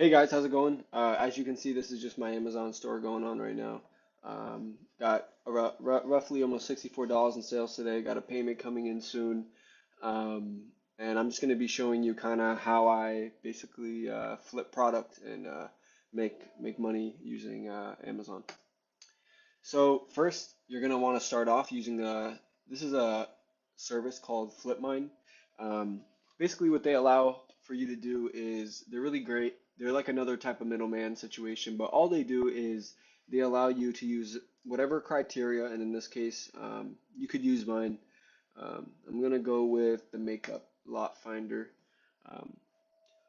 Hey guys, how's it going? As you can see, this is just my Amazon store going on right now. Got roughly almost $64 in sales today. Got a payment coming in soon. And I'm just going to be showing you kind of how I basically flip product and make money using Amazon. So first, you're going to want to start off using this is a service called FlipMine. Um, Basically, what they allow for you to do is they're really great. They're like another type of middleman situation, but all they do is they allow you to use whatever criteria, and in this case, you could use mine. I'm gonna go with the makeup lot finder. Um,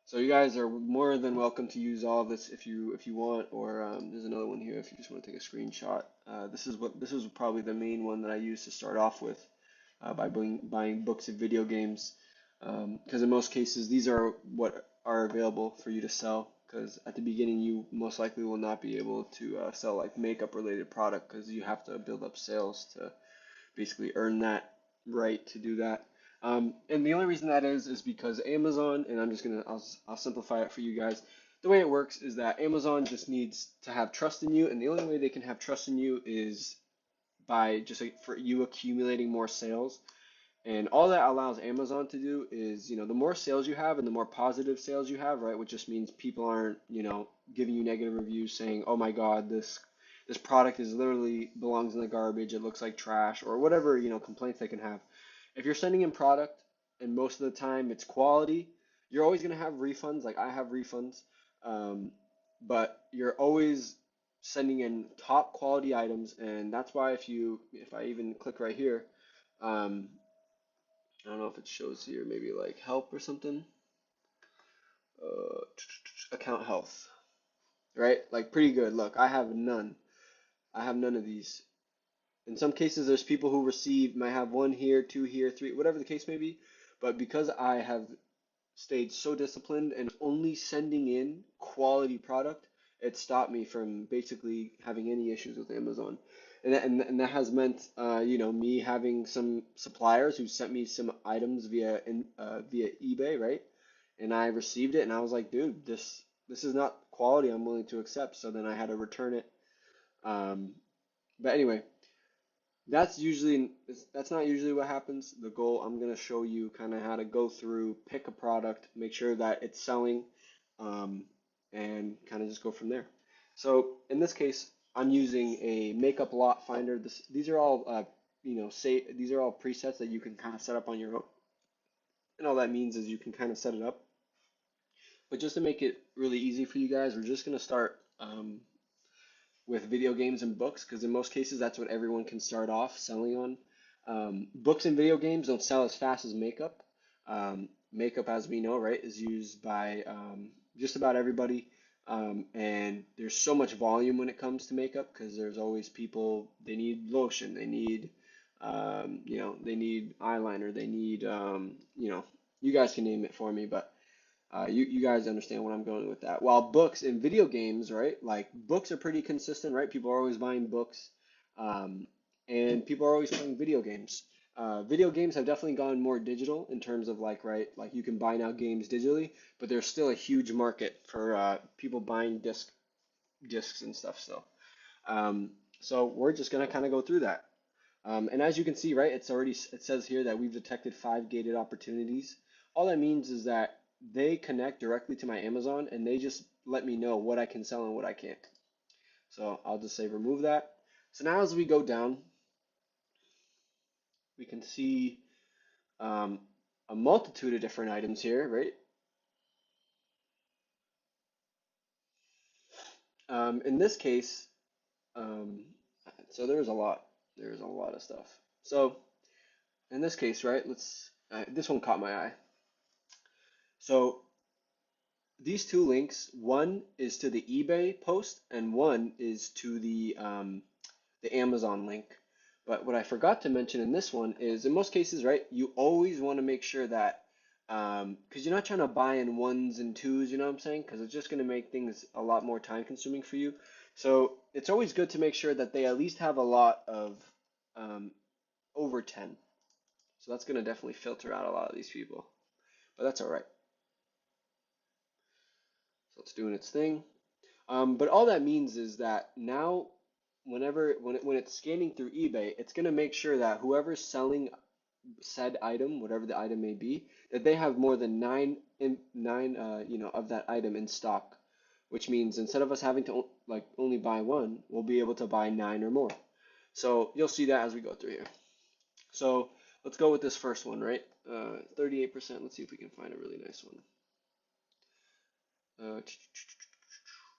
so you guys are more than welcome to use all of this if you want, or there's another one here if you just want to take a screenshot. This is probably the main one that I use to start off with by buying books and video games. Because in most cases these are what are available for you to sell. Because at the beginning you most likely will not be able to sell like makeup related product because you have to build up sales to basically earn that right to do that. And the only reason that is because Amazon, and I'll simplify it for you guys. The way it works is that Amazon just needs to have trust in you, and the only way they can have trust in you is by just like for you accumulating more sales. And all that allows Amazon to do is, the more sales you have and the more positive sales you have, right? Which just means people aren't, giving you negative reviews saying, "Oh my God, this product is literally belongs in the garbage. It looks like trash," or whatever, complaints they can have. If you're sending in product and most of the time it's quality, you're always going to have refunds. Like I have refunds, um, but you're always sending in top quality items, and that's why if I even click right here. Um, I don't know if it shows here, maybe like help or something. Uh, Account health, right? Like pretty good. Look, I have none. I have none of these. In some cases, there's people who might have one here, two here, three, whatever the case may be. But because I have stayed so disciplined and only sending in quality product, it stopped me from basically having any issues with Amazon. And that has meant, me having some suppliers who sent me some items via eBay, right? And I received it, and I was like, dude, this is not quality I'm willing to accept. So then I had to return it. Um, but anyway, that's not usually what happens. The goal, I'm gonna show you kind of how to go through, pick a product, make sure that it's selling, um, and kind of just go from there. So in this case, I'm using a makeup lot finder. These are all these are all presets that you can kind of set up on your own. And all that means is you can kind of set it up. But just to make it really easy for you guys, we're just gonna start with video games and books because in most cases that's what everyone can start off selling on. Books and video games don't sell as fast as makeup. Makeup, as we know, right, is used by just about everybody. And there's so much volume when it comes to makeup because there's always people, they need lotion, they need eyeliner, they need, you guys can name it for me, but you guys understand what I'm going with that. While books and video games, right? Like books are pretty consistent, right? People are always buying books, um, and people are always playing video games. Video games have definitely gone more digital in terms of like, right? Like you can buy now games digitally, but there's still a huge market for people buying discs and stuff still. So we're just gonna kind of go through that. And as you can see, right, it says here that we've detected 5 gated opportunities. All that means is that they connect directly to my Amazon and they just let me know what I can sell and what I can't. So I'll just say remove that. So now as we go down, we can see um, a multitude of different items here, right? In this case, um, so there's a lot of stuff. So in this case, right, this one caught my eye. So these two links, one is to the eBay post and one is to the Amazon link. But what I forgot to mention in this one is in most cases, right, you always want to make sure that because you're not trying to buy in ones and twos, you know what I'm saying? Because it's just going to make things a lot more time consuming for you. So it's always good to make sure that they at least have a lot of um, over 10. So that's going to definitely filter out a lot of these people. But that's all right. So it's doing its thing. But all that means is that now, when it's scanning through eBay, it's going to make sure that whoever's selling said item, whatever the item may be, that they have more than nine of that item in stock, which means instead of us having to like only buy one, we'll be able to buy 9 or more. So you'll see that as we go through here. So let's go with this first one, right? 38%. Let's see if we can find a really nice one.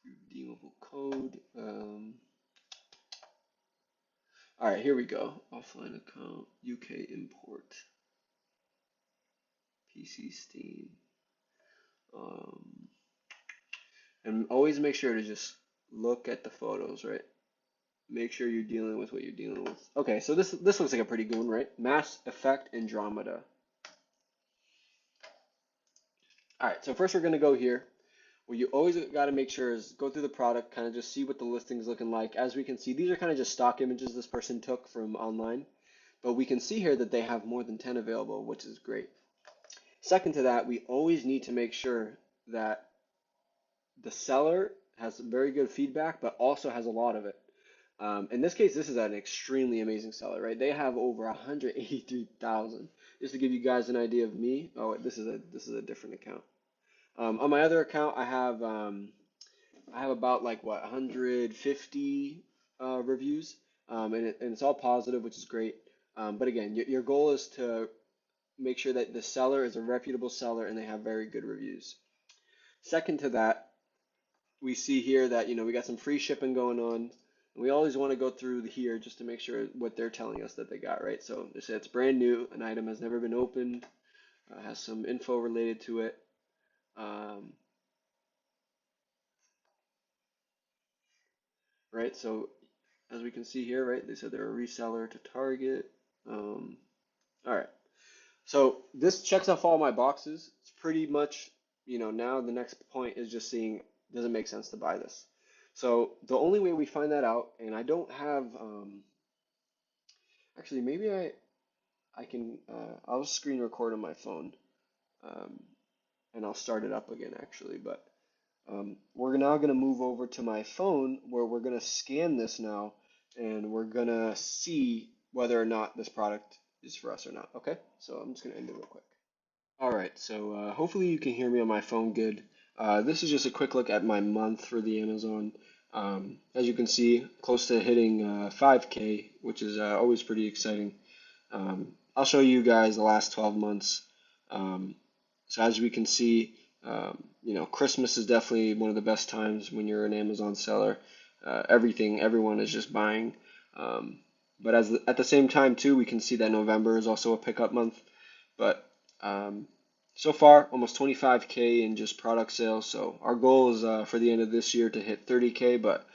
Redeemable code. All right, here we go. Offline account, UK import, PC Steam. And always make sure to just look at the photos, right? Make sure you're dealing with what you're dealing with. Okay, so this looks like a pretty good one, right? Mass Effect Andromeda. All right, so first we're gonna go here. What you always got to make sure is go through the product, kind of just see what the listing's looking like. As we can see, these are kind of just stock images this person took from online, but we can see here that they have more than 10 available, which is great. Second to that, we always need to make sure that the seller has very good feedback, but also has a lot of it. In this case, this is an extremely amazing seller, right? They have over 183,000. Just to give you guys an idea of me. Oh, this is a different account. On my other account, I have about like what 150 reviews, and it's all positive, which is great. But again, your goal is to make sure that the seller is a reputable seller and they have very good reviews. Second to that, we see here that we got some free shipping going on. And we always want to go through here just to make sure what they're telling us that they got, right? So they say it's brand new, an item has never been opened, has some info related to it. Right, so as we can see here, right, they said they're a reseller to Target. All right, so this checks off all my boxes. It's pretty much, now the next point is just seeing, does it make sense to buy this? So the only way we find that out, and I don't have, actually maybe I can, I'll screen record on my phone, um, and I'll start it up again actually, but we're now going to move over to my phone where we're going to scan this now and we're going to see whether or not this product is for us or not. Okay, so I'm just going to end it real quick. All right, so hopefully you can hear me on my phone good. This is just a quick look at my month for the Amazon. As you can see, close to hitting 5K, which is always pretty exciting. I'll show you guys the last 12 months. So as we can see, Christmas is definitely one of the best times when you're an Amazon seller. Everyone is just buying. But at the same time too, we can see that November is also a pickup month. But so far, almost 25K in just product sales. So our goal is for the end of this year to hit 30K, but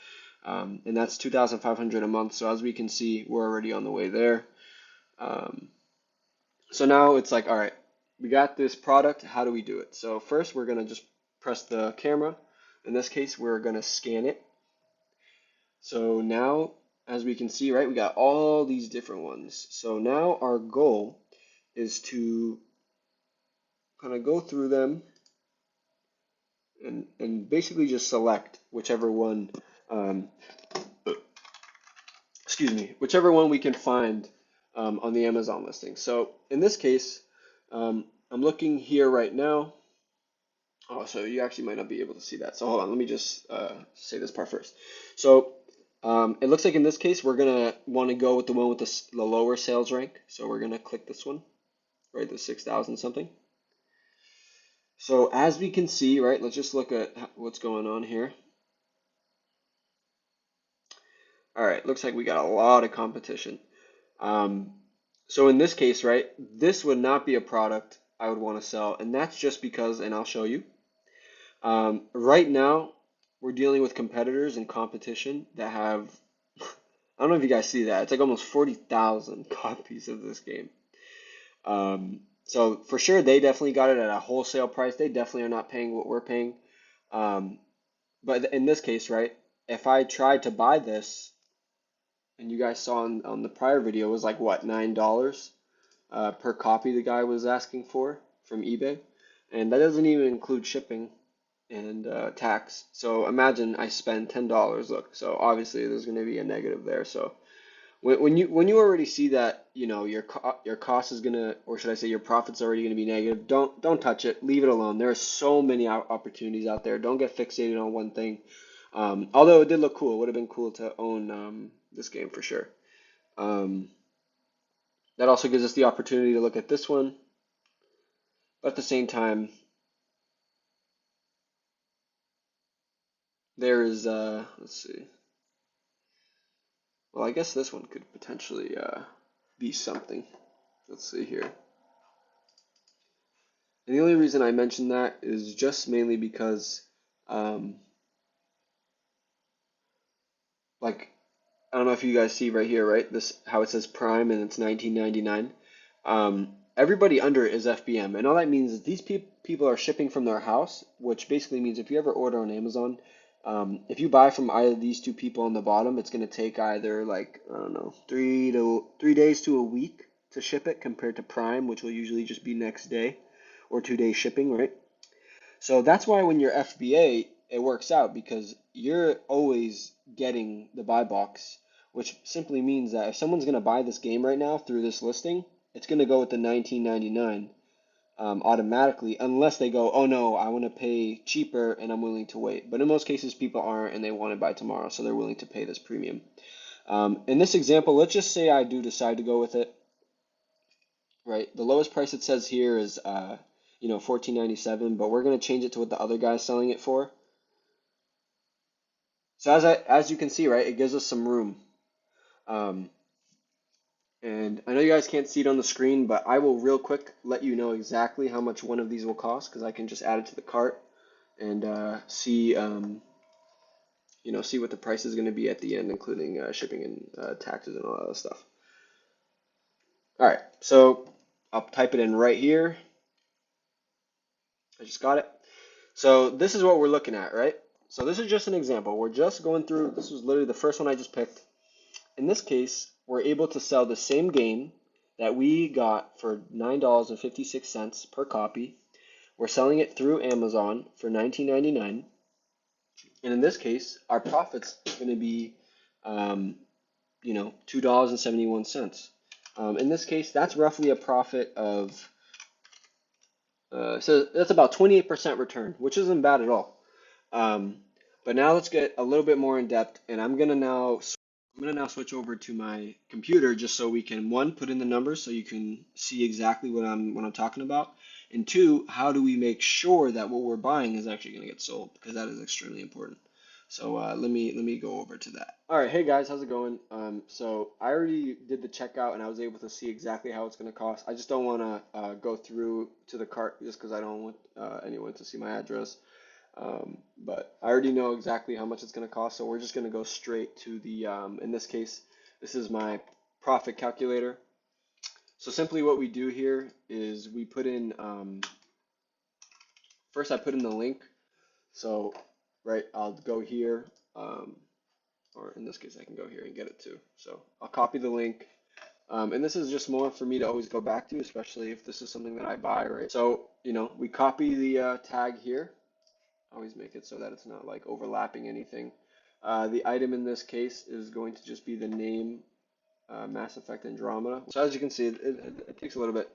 and that's 2,500 a month. So as we can see, we're already on the way there. So now it's like, all right, we got this product. How do we do it? So first, we're gonna just press the camera. In this case, we're gonna scan it. So now, as we can see, right, we got all these different ones. So now our goal is to kind of go through them and basically just select whichever one, whichever one we can find on the Amazon listing. So in this case, I'm looking here right now. Oh, so you actually might not be able to see that. So hold on, let me just say this part first. So it looks like in this case, we're gonna want to go with the one with the lower sales rank. So we're gonna click this one, right, the 6,000 something. So as we can see, right, let's just look at what's going on here. All right, looks like we got a lot of competition. So in this case, right, this would not be a product I would want to sell, and that's just because, and I'll show you. Right now, we're dealing with competitors and competition that have, I don't know if you guys see that, it's like almost 40,000 copies of this game. So for sure, they definitely got it at a wholesale price. They definitely are not paying what we're paying. But in this case, right, if I tried to buy this, and you guys saw on the prior video, it was like what, $9 per copy the guy was asking for from eBay, and that doesn't even include shipping. and tax. So imagine I spend $10. Look, so obviously there's going to be a negative there. So when you already see that, your cost is gonna, or should I say your profit's already gonna be negative, don't touch it. Leave it alone. There are so many opportunities out there. Don't get fixated on one thing. Although it did look cool, it would have been cool to own this game for sure. Um, that also gives us the opportunity to look at this one, but at the same time, there is let's see. Well, I guess this one could potentially be something. Let's see here. And the only reason I mention that is just mainly because, um, like, I don't know if you guys see right here, right? This how it says Prime and it's 19.99. Everybody under it is FBM, and all that means is these people are shipping from their house, which basically means if you ever order on Amazon, if you buy from either of these two people on the bottom, it's going to take either like I don't know 3 days to a week to ship it, compared to Prime, which will usually just be next day or 2 days shipping, right? So that's why when you're FBA, it works out because you're always getting the buy box, which simply means that if someone's going to buy this game right now through this listing, it's going to go with the 19.99 automatically, unless they go, oh no, I want to pay cheaper and I'm willing to wait. But in most cases, people aren't and they want to buy tomorrow, so they're willing to pay this premium. In this example, let's just say I do decide to go with it, right? The lowest price it says here is 14.97, but we're going to change it to what the other guy's selling it for. So as you can see, right, it gives us some room. Um, and I know you guys can't see it on the screen, but I will real quick let you know exactly how much one of these will cost because I can just add it to the cart and see what the price is going to be at the end, including shipping and taxes and all that other stuff. All right, so I'll type it in right here. I just got it. So this is what we're looking at, right? So this is just an example. We're just going through, this was literally the first one I just picked. In this case, we're able to sell the same game that we got for $9.56 per copy. We're selling it through Amazon for $19.99. And in this case, our profit's going to be, $2.71. In this case, that's roughly a profit of, so that's about 28% return, which isn't bad at all. Um, but now let's get a little bit more in depth, and I'm gonna now switch over to my computer just so we can, one, put in the numbers so you can see exactly what I'm talking about, and two, how do we make sure that what we're buying is actually gonna get sold, because that is extremely important. So let me go over to that. All right, hey guys, how's it going? So I already did the checkout and I was able to see exactly how it's gonna cost. I just don't want to go through to the cart just because I don't want anyone to see my address. But I already know exactly how much it's going to cost, so we're just going to go straight to in this case, this is my profit calculator. So simply what we do here is we put in, first I put in the link. So, right, I'll go here, or in this case, I can go here and get it too. So I'll copy the link. And this is just more for me to always go back to, especially if this is something that I buy, right? So, we copy the tag here. Always make it so that it's not like overlapping anything. The item in this case is going to just be the name, Mass Effect Andromeda. So as you can see, it takes a little bit.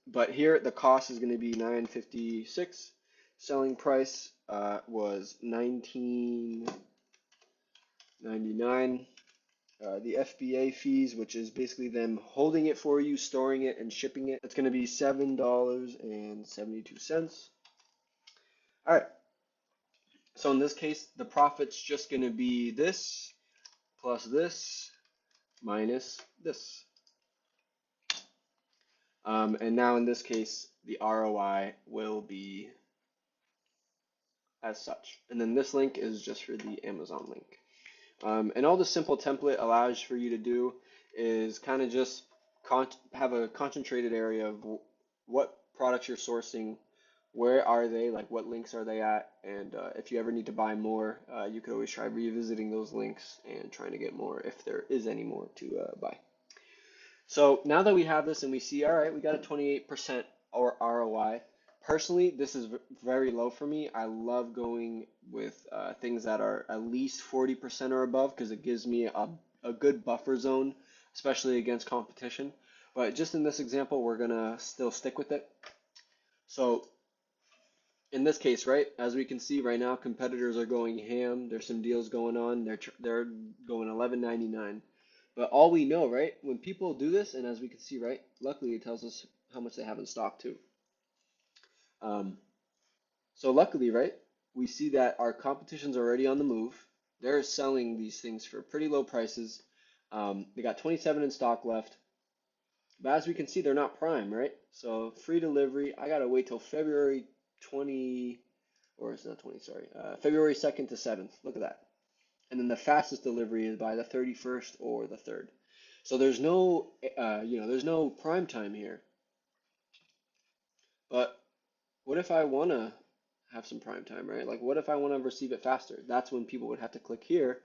But here the cost is going to be 956. Selling price was 19.99. The FBA fees, which is basically them holding it for you, storing it, and shipping it, it's going to be $7.72. All right. So in this case, the profit's just going to be this plus this minus this. And now in this case, the ROI will be as such. And then this link is just for the Amazon link. And all the simple template allows for you to do is kind of just have a concentrated area of what products you're sourcing, where are they, like what links are they at, and if you ever need to buy more, you could always try revisiting those links and trying to get more if there is any more to buy. So now that we have this and we see, all right, we got a 28% or ROI, Personally, this is very low for me. I love going with things that are at least 40% or above because it gives me a good buffer zone, especially against competition. But just in this example, we're gonna still stick with it. So in this case, right, as we can see right now, competitors are going ham. There's some deals going on. They're going 11.99. But all we know, right, when people do this, and as we can see, right, luckily it tells us how much they have in stock too. Um, so luckily, right, we see that our competition's already on the move. They're selling these things for pretty low prices. They got 27 in stock left. But as we can see, they're not prime, right? So free delivery, I gotta wait till February 20, or it's not 20, sorry, February 2nd to 7th. Look at that. And then the fastest delivery is by the 31st or the 3rd. So there's no, there's no prime time here. But what if I want to have some prime time, right? Like, what if I want to receive it faster? That's when people would have to click here,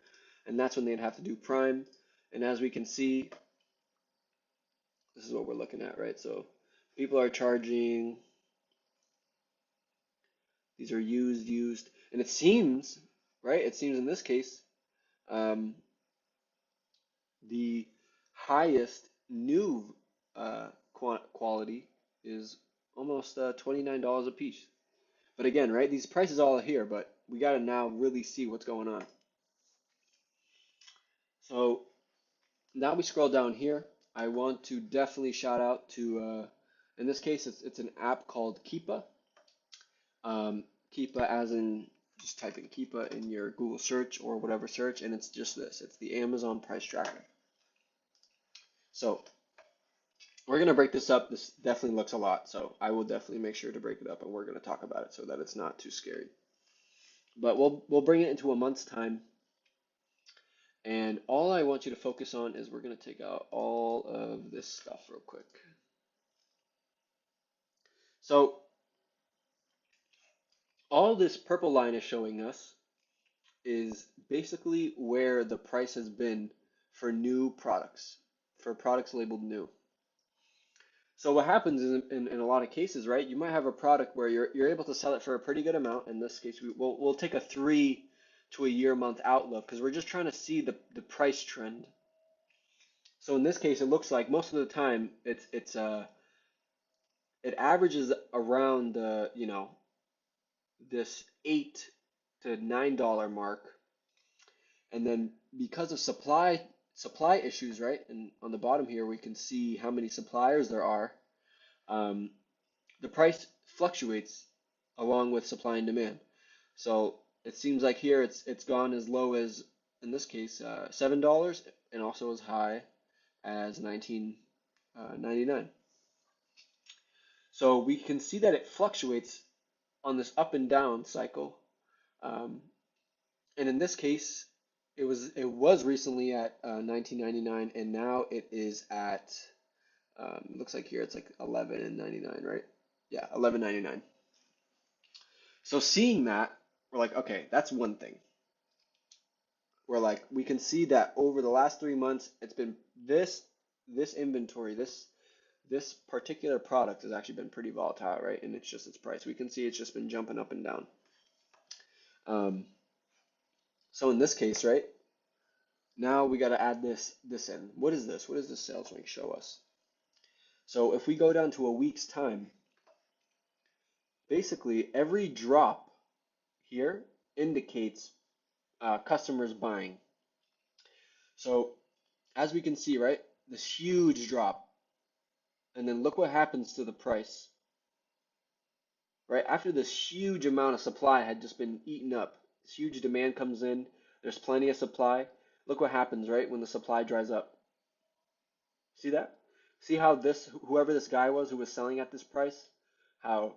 and that's when they'd have to do prime. And as we can see, this is what we're looking at, right? So people are charging, these are used, and it seems, right? It seems in this case, um, the highest new quality is almost $29 a piece. But again, right, these prices all are here, but we got to now really see what's going on. So now we scroll down here. I want to definitely shout out to, in this case, it's an app called Keepa. Keepa as in just type in Keepa in your Google search or whatever search, and it's just this. It's the Amazon price tracker. So we're going to break this up. This definitely looks a lot, so I will definitely make sure to break it up, and we're going to talk about it so that it's not too scary. But we'll bring it into a month's time, and all I want you to focus on is we're going to take out all of this stuff real quick. So all this purple line is showing us is basically where the price has been for new products, for products labeled new. So what happens is in a lot of cases, right, you might have a product where you're able to sell it for a pretty good amount. In this case, we'll take a 3 to a year month outlook because we're just trying to see the price trend. So in this case, it looks like most of the time it averages around this $8 to $9 mark, and then because of supply issues, right? And on the bottom here, we can see how many suppliers there are. Um, the price fluctuates along with supply and demand. So it seems like here it's gone as low as, in this case, $7, and also as high as 19.99. So we can see that it fluctuates on this up and down cycle. Um, and in this case, it was recently at 19.99, and now it is at looks like here it's like 11.99, right? Yeah, 11.99. So seeing that, we're like, okay, that's one thing. We're like, we can see that over the last 3 months, it's been this inventory, this particular product has actually been pretty volatile, right? And it's just its price. We can see it's just been jumping up and down. Um, so in this case, right, now we got to add this in. What is this? What does this sales rank show us? So if we go down to a week's time, basically every drop here indicates customers buying. So as we can see, right, this huge drop, and then look what happens to the price, right? After this huge amount of supply had just been eaten up, this huge demand comes in, there's plenty of supply. Look what happens, right, when the supply dries up. See that? See how whoever this guy was who was selling at this price, how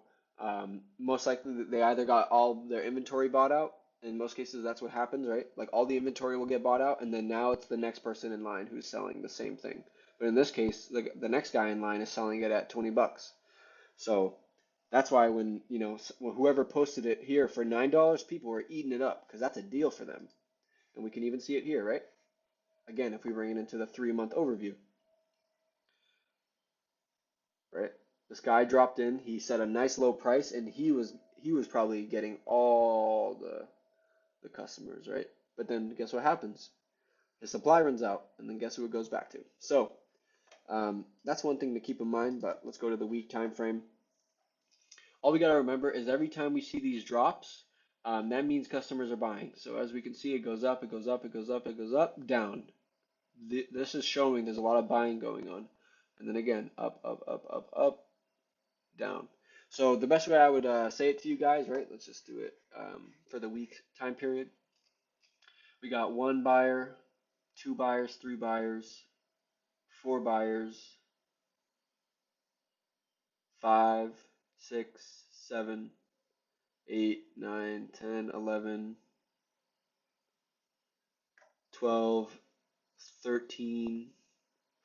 most likely they either got all their inventory bought out. In most cases, that's what happens, right? Like all the inventory will get bought out, and then now it's the next person in line who's selling the same thing. But in this case, the next guy in line is selling it at 20 bucks. So that's why when, whoever posted it here for $9, people were eating it up because that's a deal for them. And we can even see it here, right? Again, if we bring it into the 3-month overview. Right? This guy dropped in. He set a nice low price, and he was probably getting all the customers, right? But then guess what happens? His supply runs out, and then guess who it goes back to? So that's one thing to keep in mind. But let's go to the week time frame. All we gotta remember is every time we see these drops, that means customers are buying. So as we can see, it goes up, it goes up, it goes up, it goes up, down. This is showing there's a lot of buying going on. And then again, up, up, up, up, up, down. So the best way I would say it to you guys, right? Let's just do it for the week time period. We got one buyer, two buyers, three buyers, four buyers, 5, 6, 7, 8, 9, 10, 11, 12, 13,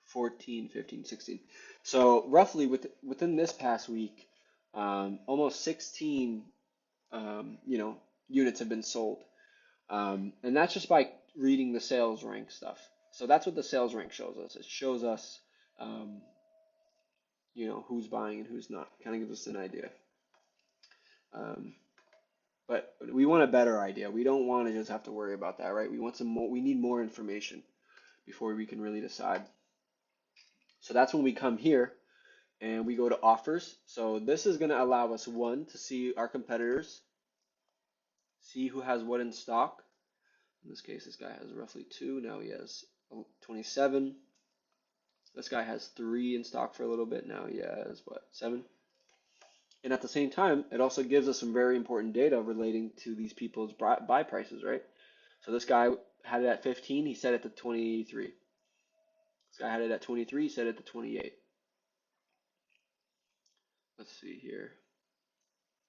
14, 15, 16. So roughly within this past week, almost 16, units have been sold. And that's just by reading the sales rank stuff. So that's what the sales rank shows us. It shows us, um, who's buying and who's not. Kind of gives us an idea. Um, but we want a better idea. We don't want to just have to worry about that, right? We want some more. We need more information before we can really decide. So that's when we come here and we go to offers. So this is going to allow us, one, to see our competitors, see who has what in stock. In this case, this guy has roughly 2. Now he has 27. This guy has 3 in stock for a little bit. Now he has what, 7? And at the same time, it also gives us some very important data relating to these people's buy prices, right? So this guy had it at 15. He set it to 23. This guy had it at 23. He set it to 28. Let's see here.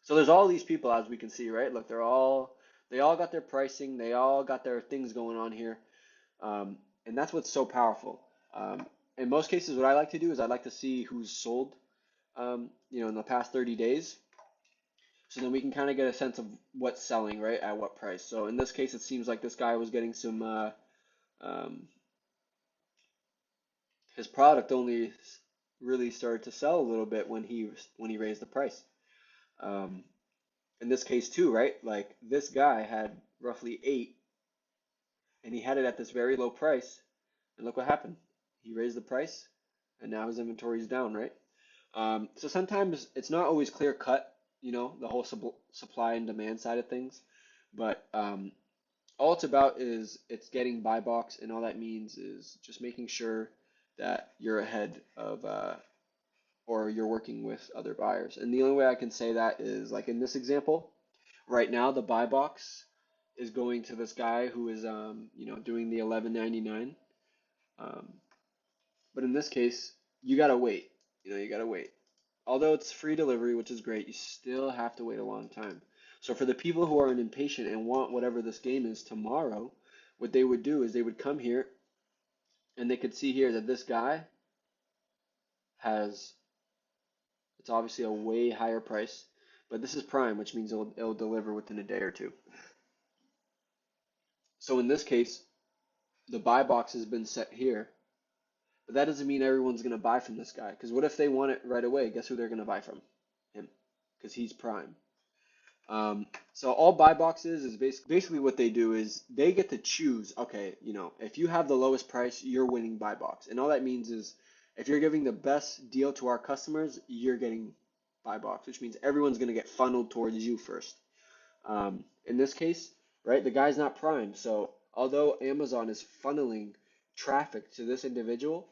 So there's all these people, as we can see, right? Look, they all got their pricing, they all got their things going on here, and that's what's so powerful. In most cases, what I like to do is I like to see who's sold, in the past 30 days, so then we can kind of get a sense of what's selling, right, at what price. So in this case, it seems like this guy was getting some, um, his product only really started to sell a little bit when he raised the price. Um, in this case too, right? Like this guy had roughly 8 and he had it at this very low price. And look what happened. He raised the price and now his inventory is down, right? So sometimes it's not always clear cut, the whole supply and demand side of things. But all it's about is it's getting buy box, and all that means is just making sure that you're ahead of, or you're working with other buyers. And the only way I can say that is like in this example, right now the buy box is going to this guy who is doing the 11.99. Um, but in this case, you gotta wait. You gotta wait. Although it's free delivery, which is great, you still have to wait a long time. So for the people who are impatient and want whatever this game is tomorrow, what they would do is they would come here and they could see here that this guy has, it's obviously a way higher price, but this is Prime, which means it'll deliver within a day or two. So in this case, the buy box has been set here, but that doesn't mean everyone's going to buy from this guy. Because what if they want it right away? Guess who they're going to buy from? Him, because he's Prime. So all buy boxes is basically what they do is they get to choose. Okay, if you have the lowest price, you're winning buy box, and all that means is if you're giving the best deal to our customers, you're getting buy box, which means everyone's going to get funneled towards you first. In this case, right, the guy's not Prime, so although Amazon is funneling traffic to this individual,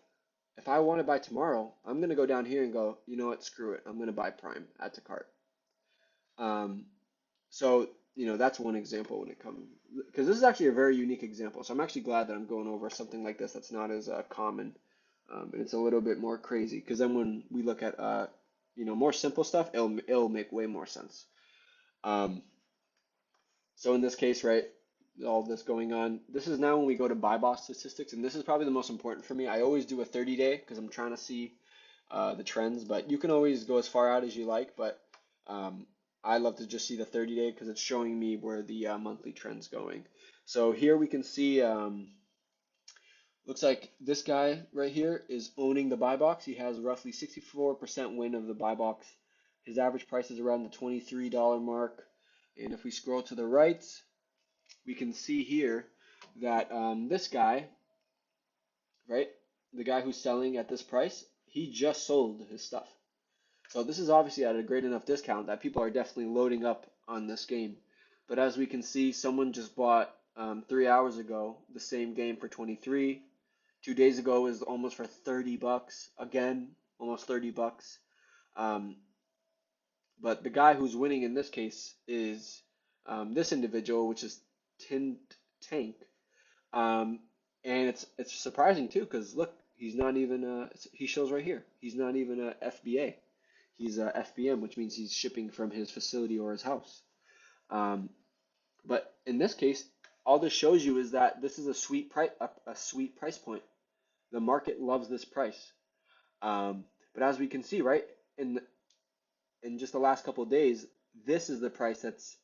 if I want to buy tomorrow, I'm going to go down here and go, you know what, screw it, I'm going to buy Prime, add to cart. Um, so, that's one example when it comes, because this is actually a very unique example. So I'm actually glad that I'm going over something like this that's not as common, and it's a little bit more crazy. Because then when we look at, more simple stuff, it'll make way more sense. Um, so in this case, right, all this going on, this is now when we go to buy box statistics, and this is probably the most important for me. I always do a 30-day because I'm trying to see the trends, but you can always go as far out as you like. But um, I love to just see the 30-day because it's showing me where the monthly trend's going. So here we can see, Looks like this guy right here is owning the buy box. He has roughly 64% win of the buy box. His average price is around the $23 mark. And if we scroll to the right, we can see here that this guy, right, the guy who's selling at this price, he just sold his stuff. So this is obviously at a great enough discount that people are definitely loading up on this game. But as we can see, someone just bought 3 hours ago the same game for 23. 2 days ago was almost for 30 bucks. Again, almost 30 bucks. Um, but the guy who's winning in this case is this individual, which is Tint Tank. Um, and it's surprising too, because look, he's not even he shows right here. He's not even a FBA. He's a FBM, which means he's shipping from his facility or his house. Um, but in this case, all this shows you is that this is a sweet price, a sweet price point. The market loves this price. But as we can see, right, in in just the last couple of days, this is the price that's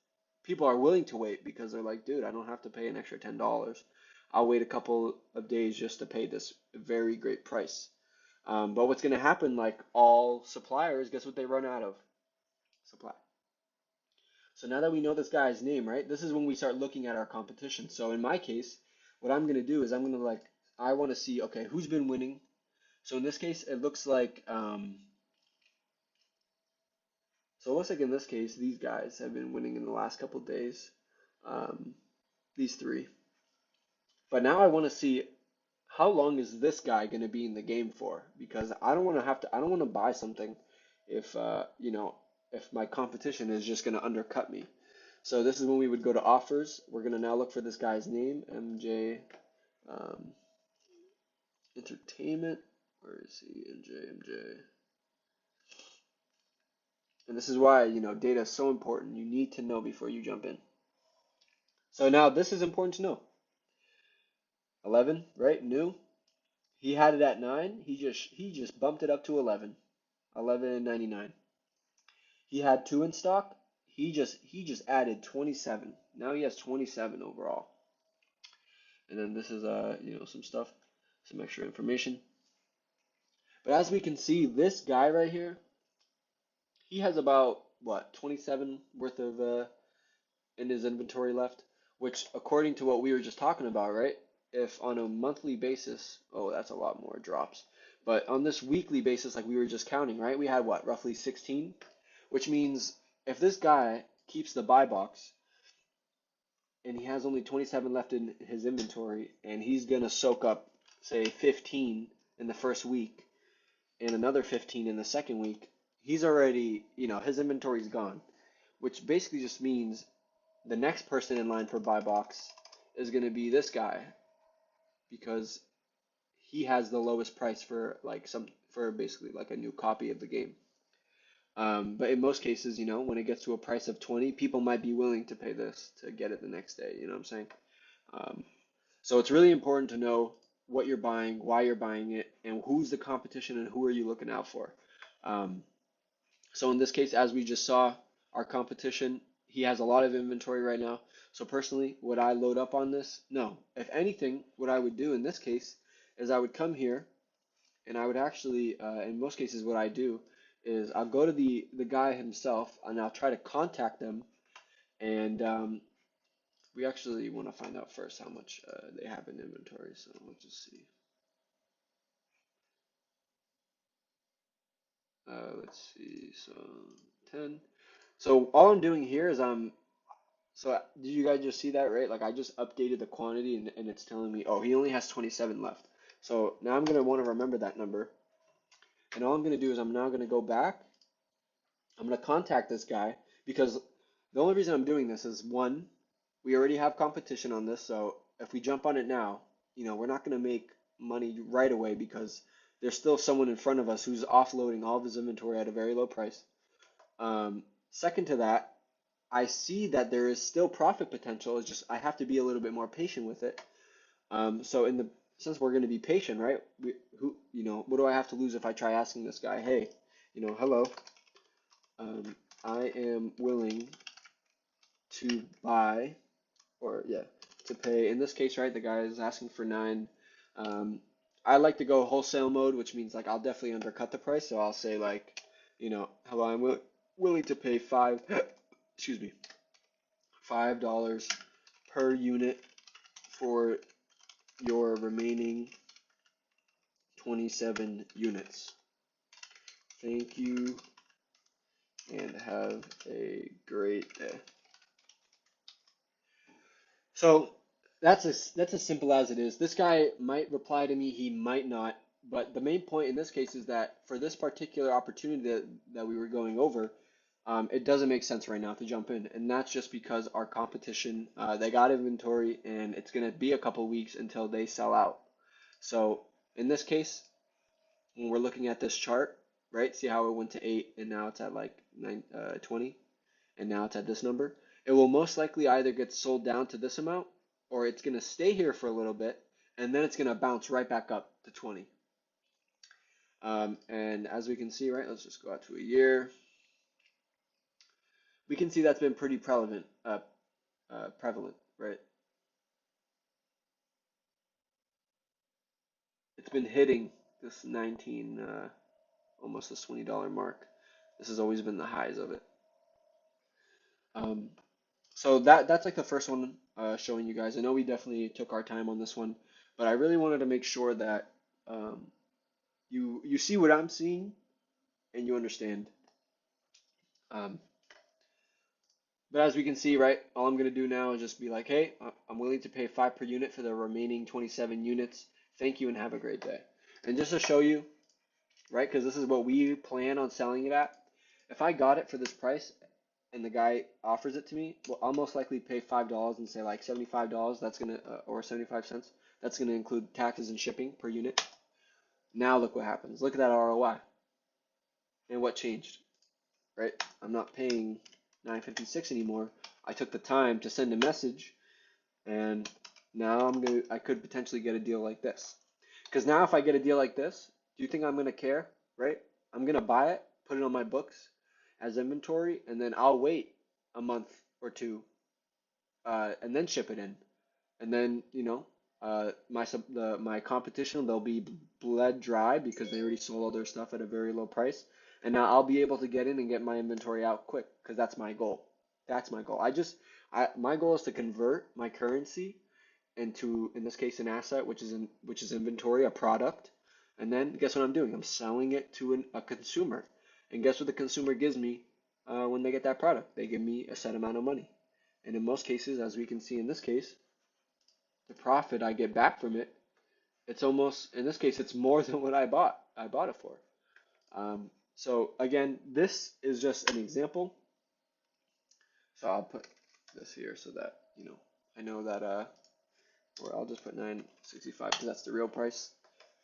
people are willing to wait because they're like, dude, I don't have to pay an extra $10. I'll wait a couple of days just to pay this very great price. But what's going to happen, like all suppliers, guess what they run out of? Supply. So now that we know this guy's name, right, this is when we start looking at our competition. So in my case, what I'm going to do is I'm going to like, I want to see, okay, who's been winning? So in this case, it looks like, so it looks like in this case, these guys have been winning in the last couple of days, um, these three. But now I want to see how long is this guy going to be in the game for? Because I don't want to have to, I don't want to buy something if, if my competition is just going to undercut me. So this is when we would go to offers. We're going to now look for this guy's name, MJ um, Entertainment. Where is he? MJ. And this is why, data is so important. You need to know before you jump in. So now this is important to know. 11, right? New. He had it at 9. He just bumped it up to 11. 11.99. He had 2 in stock. He just added 27. Now he has 27 overall. And then this is some stuff, some extra information. But as we can see, this guy right here, he has about what 27 worth of in his inventory left, which according to what we were just talking about, right? If on a monthly basis, oh, that's a lot more drops. But on this weekly basis, like we were just counting, right? We had what, roughly 16, which means if this guy keeps the buy box and he has only 27 left in his inventory and he's gonna soak up, say, 15 in the first week and another 15 in the second week, he's already, his inventory's gone, which basically just means the next person in line for buy box is going to be this guy because he has the lowest price for basically like a new copy of the game. But in most cases, when it gets to a price of 20, people might be willing to pay this to get it the next day. You know what I'm saying? Um, so it's really important to know what you're buying, why you're buying it, and who's the competition and who are you looking out for. Um, So in this case, as we just saw, our competition, he has a lot of inventory right now. So personally, would I load up on this? No. If anything, what I would do in this case is I would come here and I would actually, in most cases, what I do is I'll go to the guy himself and I'll try to contact them. And we actually want to find out first how much they have in inventory. So let's just see. Let's see. So 10. So all I'm doing here is So did you guys just see that, right? Like I just updated the quantity and it's telling me, oh, he only has 27 left. So now I'm going to want to remember that number. And all I'm going to do is I'm now going to go back. I'm going to contact this guy because the only reason I'm doing this is one, we already have competition on this. So if we jump on it now, we're not going to make money right away because there's still someone in front of us who's offloading all of his inventory at a very low price. Second to that, I see that there is still profit potential. It's just I have to be a little bit more patient with it. So in the since we're going to be patient, right? What do I have to lose if I try asking this guy, hey, hello, I am willing to buy, or yeah, to pay. In this case, right, the guy is asking for 9. Um, I like to go wholesale mode, which means like I'll definitely undercut the price. So I'll say like, hello, I'm willing to pay excuse me, $5 per unit for your remaining 27 units. Thank you and have a great day. So that's as simple as it is. This guy might reply to me, he might not. But the main point in this case is that for this particular opportunity that we were going over, it doesn't make sense right now to jump in, and that's just because our competition, they got inventory, and it's gonna be a couple weeks until they sell out. So in this case, when we're looking at this chart, right? See how it went to 8 and now it's at like 20, and now it's at this number. It will most likely either get sold down to this amount, or it's going to stay here for a little bit, and then it's going to bounce right back up to 20. And as we can see, right, let's just go out to a year. We can see that's been pretty prevalent, right? It's been hitting this 19, almost this $20 mark. This has always been the highs of it. Um, so that's like the first one showing you guys. I know we definitely took our time on this one, but I really wanted to make sure that um, you see what I'm seeing and you understand. Um, but as we can see, right, all I'm going to do now is just be like, hey, I'm willing to pay 5 per unit for the remaining 27 units. Thank you and have a great day. And just to show you, right, because this is what we plan on selling it at. If I got it for this price and the guy offers it to me, well, I'll most likely pay $5 and say like $75. That's gonna or 75 cents. That's gonna include taxes and shipping per unit. Now look what happens. Look at that ROI and what changed, right? I'm not paying 9.56 anymore. I took the time to send a message, and now I could potentially get a deal like this. Because now if I get a deal like this, do you think I'm gonna care, right? I'm gonna buy it, put it on my books as inventory, and then I'll wait a month or two, and then ship it in. And then, my competition, they'll be bled dry because they already sold all their stuff at a very low price. And now I'll be able to get in and get my inventory out quick because that's my goal. That's my goal. My goal is to convert my currency into, in this case, an asset, which is inventory, a product. And then guess what I'm doing? I'm selling it to a consumer. And guess what the consumer gives me when they get that product? They give me a set amount of money. And in most cases, as we can see in this case, the profit I get back from it, it's almost, in this case, it's more than what I bought it for. So again, this is just an example. So I'll put this here so that, I know that, or I'll just put 9.65 because that's the real price.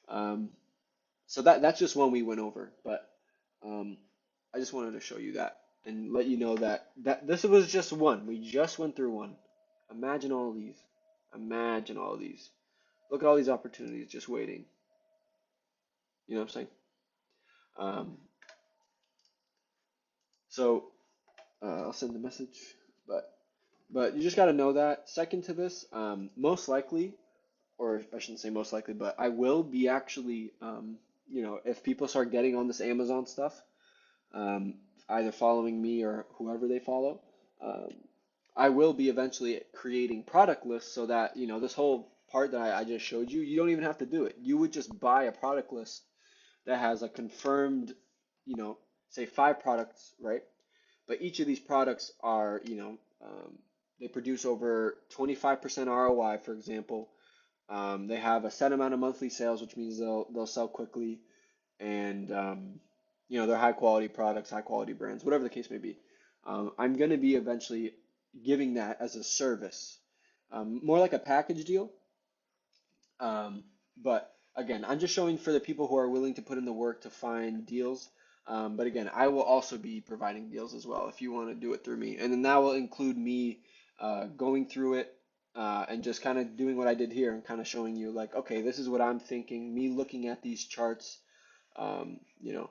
Um, so that's just one we went over, but I just wanted to show you that and let you know that this was just one. We just went through one. Imagine all these. Imagine all these. Look at all these opportunities just waiting. You know what I'm saying? Um, so I'll send the message, but you just got to know that. Second to this, most likely, or I shouldn't say most likely, but I will be actually, if people start getting on this Amazon stuff, um, either following me or whoever they follow, um, I will be eventually creating product lists so that, this whole part that I just showed you, you don't even have to do it. You would just buy a product list that has a confirmed, say 5 products, right? But each of these products are, they produce over 25% ROI, for example. They have a set amount of monthly sales, which means they'll sell quickly, and they're high quality products, high quality brands, whatever the case may be. I'm going to be eventually giving that as a service, more like a package deal. Um, but again, I'm just showing for the people who are willing to put in the work to find deals. But again, I will also be providing deals as well if you want to do it through me. And then that will include me going through it and just kind of doing what I did here and kind of showing you like, okay, this is what I'm thinking, me looking at these charts, um, you know,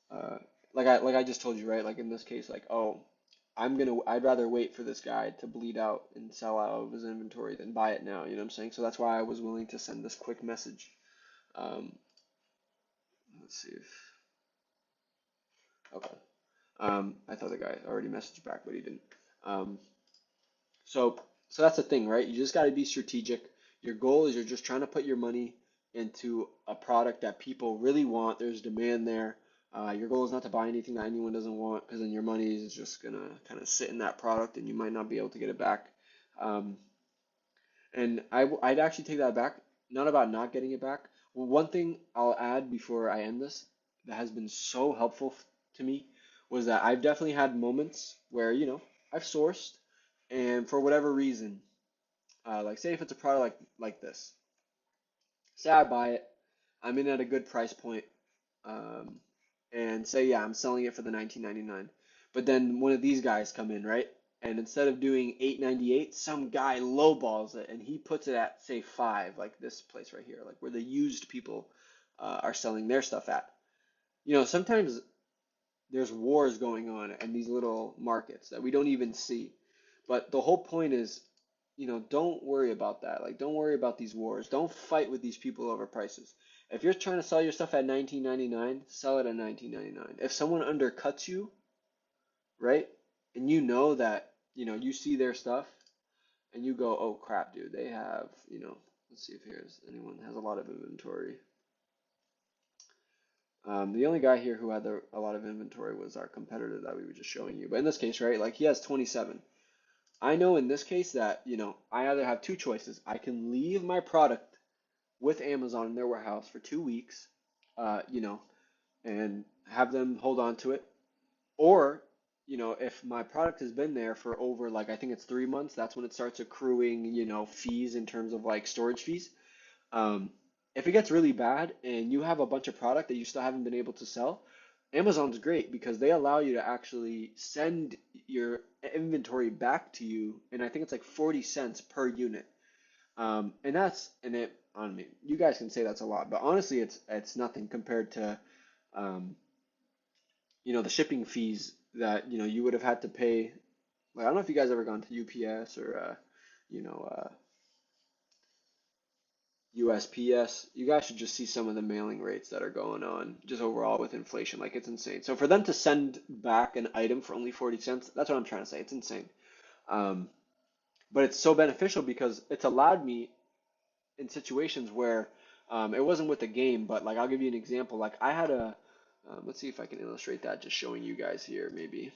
uh, like I just told you, right? Like in this case, like, oh, I'd rather wait for this guy to bleed out and sell out of his inventory than buy it now. You know what I'm saying? So that's why I was willing to send this quick message. Um, let's see if, okay. I thought the guy already messaged back, but he didn't. Um, so, so that's the thing, right? You just got to be strategic. Your goal is you're just trying to put your money into a product that people really want. There's demand there. Your goal is not to buy anything that anyone doesn't want, because then your money is just gonna kind of sit in that product and you might not be able to get it back. Um, and I'd actually take that back. Not about not getting it back. Well, one thing I'll add before I end this that has been so helpful to me was that I've definitely had moments where, I've sourced, and for whatever reason, like say if it's a product like this, say I buy it, I'm in at a good price point, um, and say yeah, I'm selling it for the 19.99. But then one of these guys come in, right? And instead of doing 8.98, some guy lowballs it and he puts it at say 5, like this place right here, like where the used people are selling their stuff at. Sometimes there's wars going on in these little markets that we don't even see. But the whole point is, don't worry about that. Like, don't worry about these wars. Don't fight with these people over prices. If you're trying to sell your stuff at 19.99, sell it at 19.99. If someone undercuts you, right, and you know that, you see their stuff and you go, oh crap, dude, they have, let's see if here's anyone has a lot of inventory. The only guy here who had a lot of inventory was our competitor that we were just showing you. But in this case, right, like he has 27. I know in this case that, I either have two choices. I can leave my product with Amazon in their warehouse for 2 weeks, uh, you know, and have them hold on to it. Or, if my product has been there for over, like, I think it's 3 months, that's when it starts accruing, fees in terms of like storage fees. Um, if it gets really bad and you have a bunch of product that you still haven't been able to sell, Amazon's great because they allow you to actually send your inventory back to you, and I think it's like 40 cents per unit. I mean, you guys can say that's a lot, but honestly, it's nothing compared to, um, the shipping fees that, you would have had to pay. Like, I don't know if you guys ever gone to UPS or, you know, uh, USPS. You guys should just see some of the mailing rates that are going on just overall with inflation. Like it's insane. So for them to send back an item for only 40 cents, that's what I'm trying to say. It's insane. Um, but it's so beneficial because it's allowed me in situations where it wasn't with the game, but like I'll give you an example. Like I had let's see if I can illustrate that just showing you guys here maybe.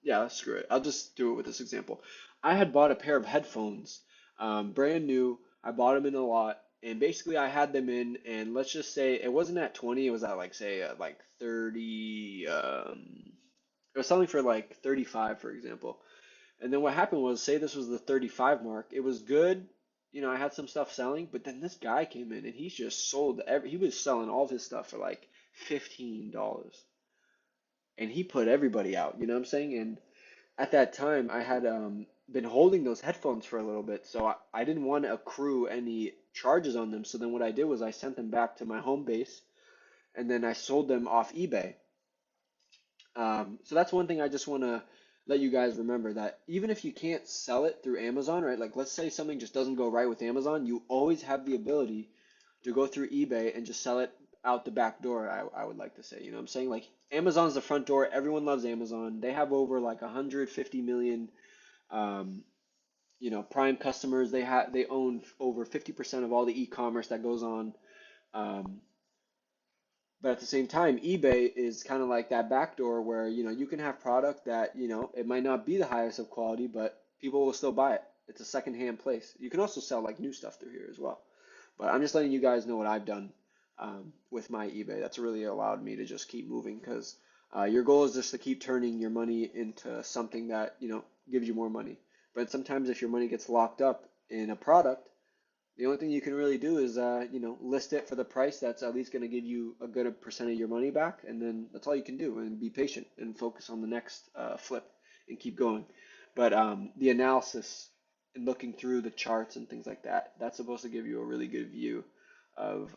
Yeah, screw it. I'll just do it with this example. I had bought a pair of headphones, brand new. I bought them in a lot, and basically I had them in, and let's just say it wasn't at 20, it was at like say like 30. It was selling for like 35, for example. And then what happened was, say this was the 35 mark. It was good. I had some stuff selling, but then this guy came in and he just sold he was selling all of his stuff for like $15. And he put everybody out, you know what I'm saying? And at that time, I had been holding those headphones for a little bit, so I didn't want to accrue any charges on them. So then what I did was I sent them back to my home base, and then I sold them off eBay. So that's one thing I just want to let you guys remember that even if you can't sell it through Amazon, right? Like let's say something just doesn't go right with Amazon, you always have the ability to go through eBay and just sell it out the back door, I would like to say. You know what I'm saying? Like Amazon's the front door. Everyone loves Amazon. They have over like 150 million um, Prime customers. They own over 50% of all the e-commerce that goes on. Um, but at the same time, eBay is kind of like that back door where, you can have product that, it might not be the highest of quality, but people will still buy it. It's a secondhand place. You can also sell like new stuff through here as well. But I'm just letting you guys know what I've done with my eBay. That's really allowed me to just keep moving because your goal is just to keep turning your money into something that, gives you more money. But sometimes if your money gets locked up in a product, the only thing you can really do is, list it for the price that's at least going to give you a good percent of your money back, and then that's all you can do, and be patient and focus on the next flip and keep going. But the analysis and looking through the charts and things like that, that's supposed to give you a really good view of,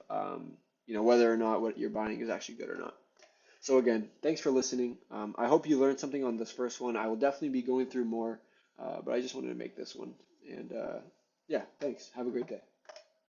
whether or not what you're buying is actually good or not. So again, thanks for listening. I hope you learned something on this first one. I will definitely be going through more, but I just wanted to make this one. And yeah, thanks. Have a great day.